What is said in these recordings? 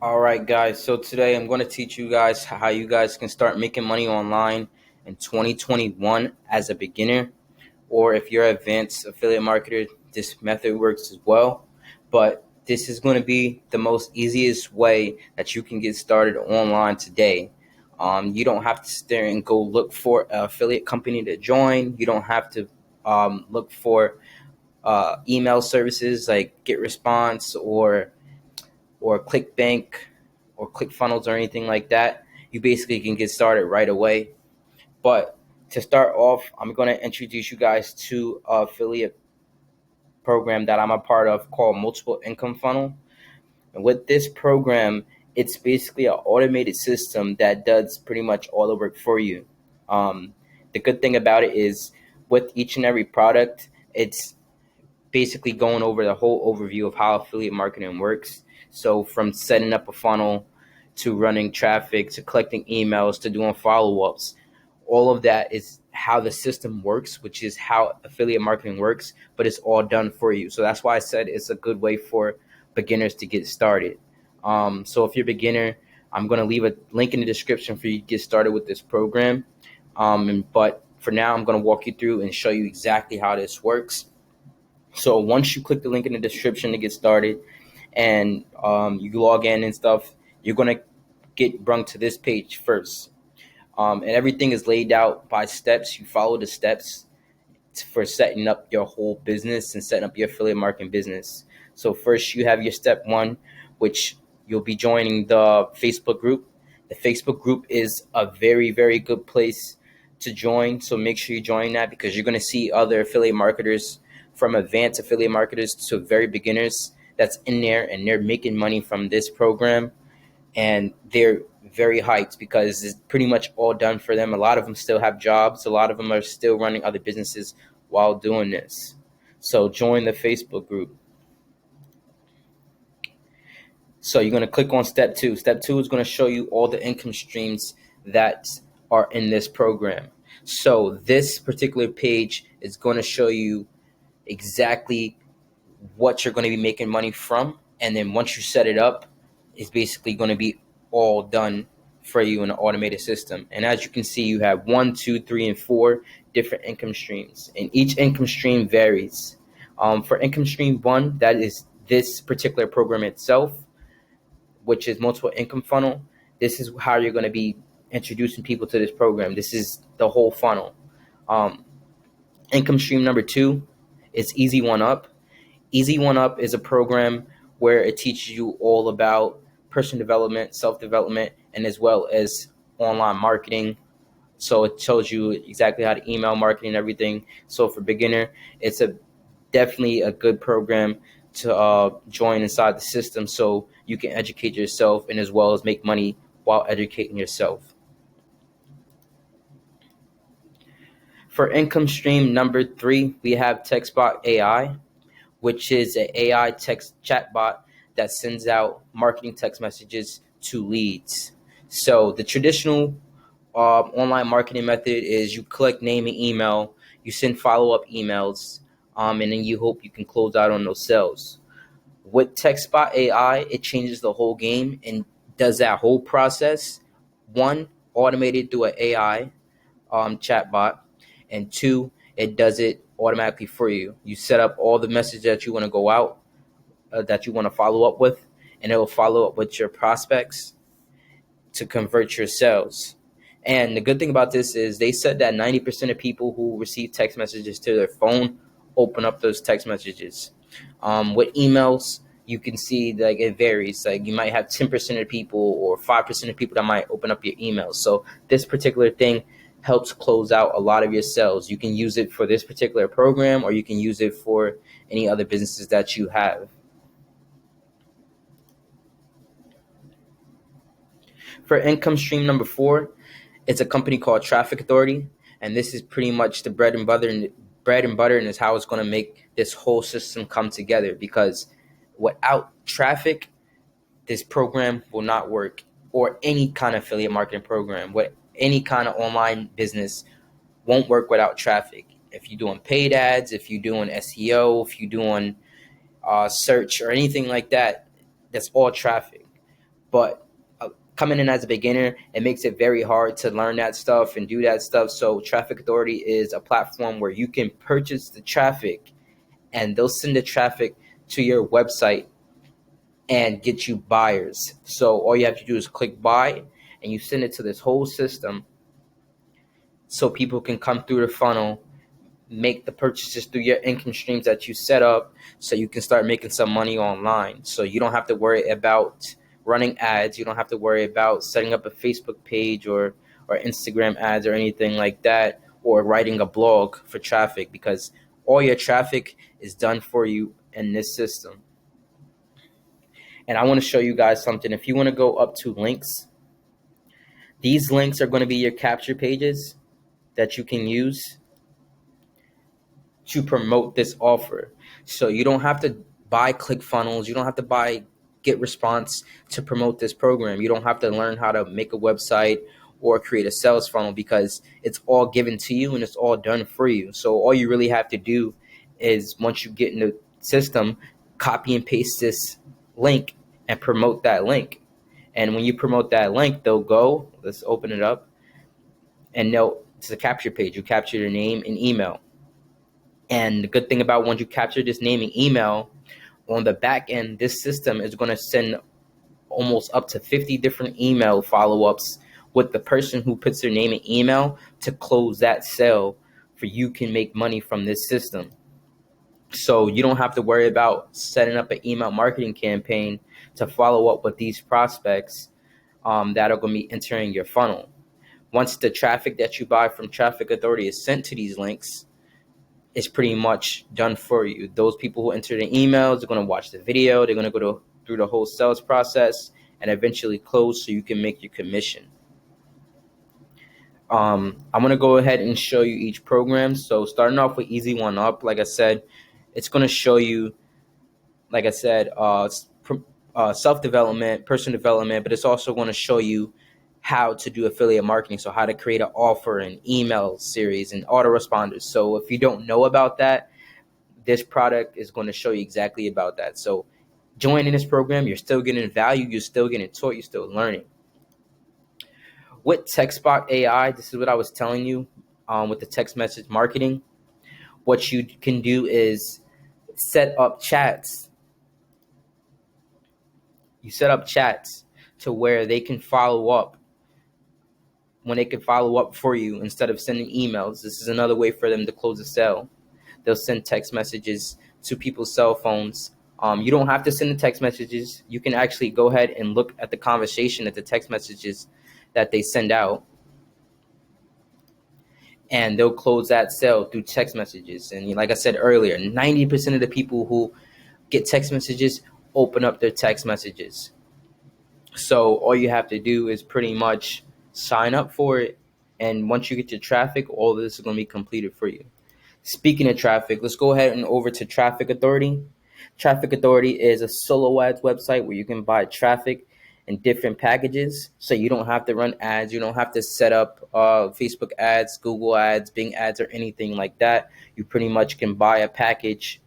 All right, guys. So today I'm going to teach you guys how you guys can start making money online in 2021 as a beginner, or if you're an advanced affiliate marketer, this method works as well. But this is going to be the most easiest way that you can get started online today. You don't have to sit there and go look for an affiliate company to join. You don't have to look for email services like GetResponse or ClickBank or ClickFunnels or anything like that. You basically can get started right away. But to start off, I'm going to introduce you guys to an affiliate program that I'm a part of called Multiple Income Funnel. And with this program, it's basically an automated system that does pretty much all the work for you. Um, the good thing about it is with each and every product, it's basically going over the whole overview of how affiliate marketing works. So from setting up a funnel to running traffic to collecting emails to doing follow-ups, all of that is how the system works, which is how affiliate marketing works, but it's all done for you. So that's why I said it's a good way for beginners to get started. So if you're a beginner, I'm going to leave a link in the description for you to get started with this program. But for now, I'm going to walk you through and show you exactly how this works. So once you click the link in the description to get started and you log in and stuff, you're going to get brung to this page first. And everything is laid out by steps. You follow the steps for setting up your whole business and setting up your affiliate marketing business. So first you have your step one, which you'll be joining the Facebook group. The Facebook group is a very, very good place to join. So make sure you join that because you're going to see other affiliate marketers, from advanced affiliate marketers to very beginners, that's in there, and they're making money from this program. And they're very hyped because it's pretty much all done for them. A lot of them still have jobs. A lot of them are still running other businesses while doing this. So join the Facebook group. So you're going to click on step two. Step two is going to show you all the income streams that are in this program. So this particular page is going to show you exactly what you're going to be making money from. And then once you set it up, it's basically going to be all done for you in an automated system. And as you can see, you have 1, 2, 3, and 4 different income streams, and each income stream varies. For income stream one, that is this particular program itself, which is multiple income funnel. This is how you're going to be introducing people to this program. This is the whole funnel. Um, Income stream number two is Easy One Up. Easy One Up is a program where it teaches you all about personal development, self-development, and as well as online marketing. So it shows you exactly how to email marketing and everything. So for beginner, it's definitely a good program to join inside the system so you can educate yourself and as well as make money while educating yourself. For income stream number three, we have TextBot AI, which is an AI text chatbot that sends out marketing text messages to leads. So the traditional online marketing method is you collect name and email, you send follow-up emails, and then you hope you can close out on those sales. With TextBot AI, it changes the whole game and does that whole process. One, automated through an AI chatbot, and two, it does it automatically for you. You set up all the messages that you want to go out, that you want to follow up with, and it will follow up with your prospects to convert your sales. And the good thing about this is they said that 90% of people who receive text messages to their phone open up those text messages. With emails, you can see like it varies. Like you might have 10% of people or 5% of people that might open up your emails. So this particular thing helps close out a lot of your sales. You can use it for this particular program, or you can use it for any other businesses that you have. For income stream number four, it's a company called Traffic Authority, and this is pretty much the bread and butter, and is how it's going to make this whole system come together. Because without traffic, this program will not work, or any kind of affiliate marketing program, with any kind of online business won't work without traffic. If you're doing paid ads, if you're doing SEO, if you're doing search or anything like that, that's all traffic. But coming in as a beginner, it makes it very hard to learn that stuff and do that stuff. So Traffic Authority is a platform where you can purchase the traffic, and they'll send the traffic to your website and get you buyers. So all you have to do is click buy, and you send it to this whole system so people can come through the funnel, make the purchases through your income streams that you set up, so you can start making some money online. So you don't have to worry about running ads. You don't have to worry about setting up a Facebook page or Instagram ads or anything like that, or writing a blog for traffic, because all your traffic is done for you in this system. And I want to show you guys something. If you want to go up to links, these links are going to be your capture pages that you can use to promote this offer. So you don't have to buy ClickFunnels. You don't have to buy GetResponse to promote this program. You don't have to learn how to make a website or create a sales funnel, because it's all given to you and it's all done for you. So all you really have to do is, once you get in the system, copy and paste this link and promote that link. And when you promote that link, they'll go, let's open it up, and it's a capture page. You capture your name and email. And the good thing about, once you capture this name and email, on the back end, this system is going to send almost up to 50 different email follow-ups with the person who puts their name and email to close that sale, for you can make money from this system. So you don't have to worry about setting up an email marketing campaign to follow up with these prospects that are going to be entering your funnel. Once the traffic that you buy from Traffic Authority is sent to these links, it's pretty much done for you. Those people who enter the emails are going to watch the video. They're going to go through the whole sales process and eventually close, so you can make your commission. I'm going to go ahead and show you each program. So starting off with Easy One Up, like I said, it's going to show you, like I said, self-development, personal development, but it's also going to show you how to do affiliate marketing. So how to create an offer and email series and autoresponders. So if you don't know about that, this product is going to show you exactly about that. So joining this program, you're still getting value, you're still getting taught, you're still learning. With TextBot AI, this is what I was telling you with the text message marketing. What you can do is set up chats. You set up chats to where they can follow up. When they can follow up for you instead of sending emails, this is another way for them to close a sale. They'll send text messages to people's cell phones. You don't have to send the text messages. You can actually go ahead and look at the conversation, at the text messages that they send out, and they'll close that sale through text messages. And like I said earlier, 90% of the people who get text messages open up their text messages. So all you have to do is pretty much sign up for it, and once you get your traffic, all of this is going to be completed for you. Speaking of traffic, let's go ahead and over to Traffic Authority. Traffic Authority is a solo ads website where you can buy traffic in different packages, so you don't have to run ads. You don't have to set up Facebook ads, Google ads, Bing ads, or anything like that. You pretty much can buy a package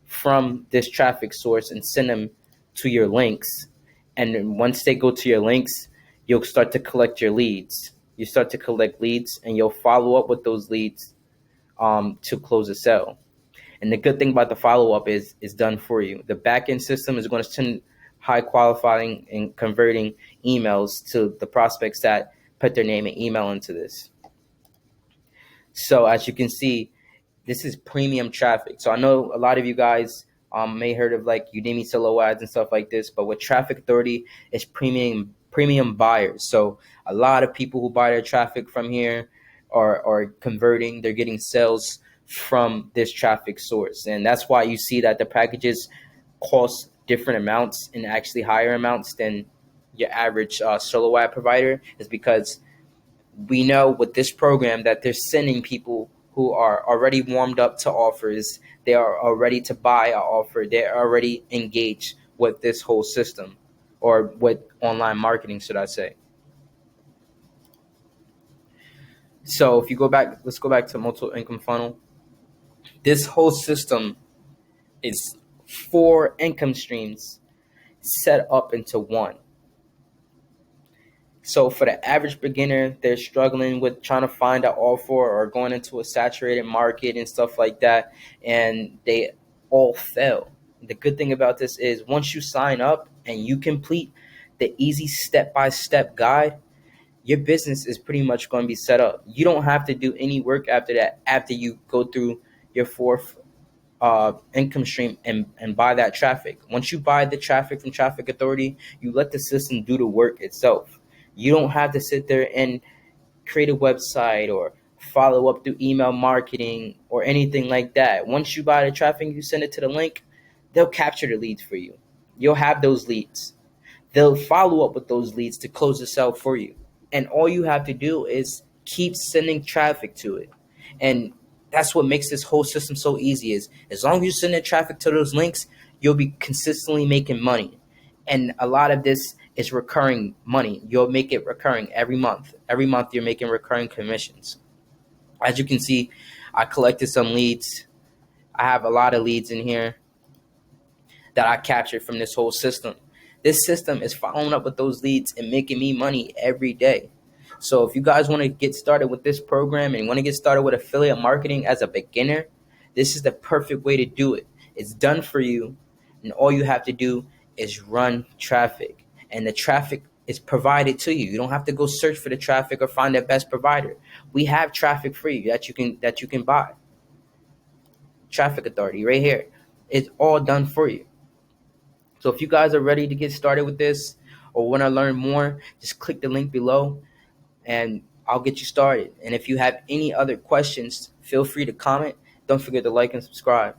from this traffic source and send them to your links. And then once they go to your links, you'll start to collect your leads. You start to collect leads, and you'll follow up with those leads to close a sale. And the good thing about the follow-up is done for you. The back-end system is going to send high qualifying and converting emails to the prospects that put their name and email into this. So as you can see, this is premium traffic. So I know a lot of you guys may heard of like Udemy solo ads and stuff like this, but with Traffic Authority, it's premium buyers. So a lot of people who buy their traffic from here are converting. They're getting sales from this traffic source, and that's why you see that the packages cost different amounts and actually higher amounts than your average solo ad provider, is because we know with this program that they're sending people who are already warmed up to offers. They are already to buy an offer. They're already engaged with this whole system, or with online marketing, should I say. So if you go back, let's go back to multiple income funnel. This whole system is 4 income streams set up into one. So for the average beginner, they're struggling with trying to find an offer or going into a saturated market and stuff like that, and they all fail. The good thing about this is once you sign up and you complete the easy step-by-step guide, your business is pretty much going to be set up. You don't have to do any work after that, after you go through your fourth income stream and buy that traffic. Once you buy the traffic from Traffic Authority, you let the system do the work itself. You don't have to sit there and create a website or follow up through email marketing or anything like that. Once you buy the traffic, you send it to the link, they'll capture the leads for you. You'll have those leads. They'll follow up with those leads to close the sale for you. And all you have to do is keep sending traffic to it. And that's what makes this whole system so easy is as long as you send the traffic to those links, you'll be consistently making money. And a lot of this is recurring money. You'll make it recurring every month. Every month you're making recurring commissions. As you can see, I collected some leads. I have a lot of leads in here that I captured from this whole system. This system is following up with those leads and making me money every day. So if you guys want to get started with this program and want to get started with affiliate marketing as a beginner, this is the perfect way to do it. It's done for you, and all you have to do is run traffic, and the traffic is provided to you. You don't have to go search for the traffic or find the best provider. We have traffic for you that you can buy. Traffic Authority right here. It's all done for you. So if you guys are ready to get started with this or want to learn more, just click the link below and I'll get you started. And if you have any other questions, feel free to comment. Don't forget to like and subscribe.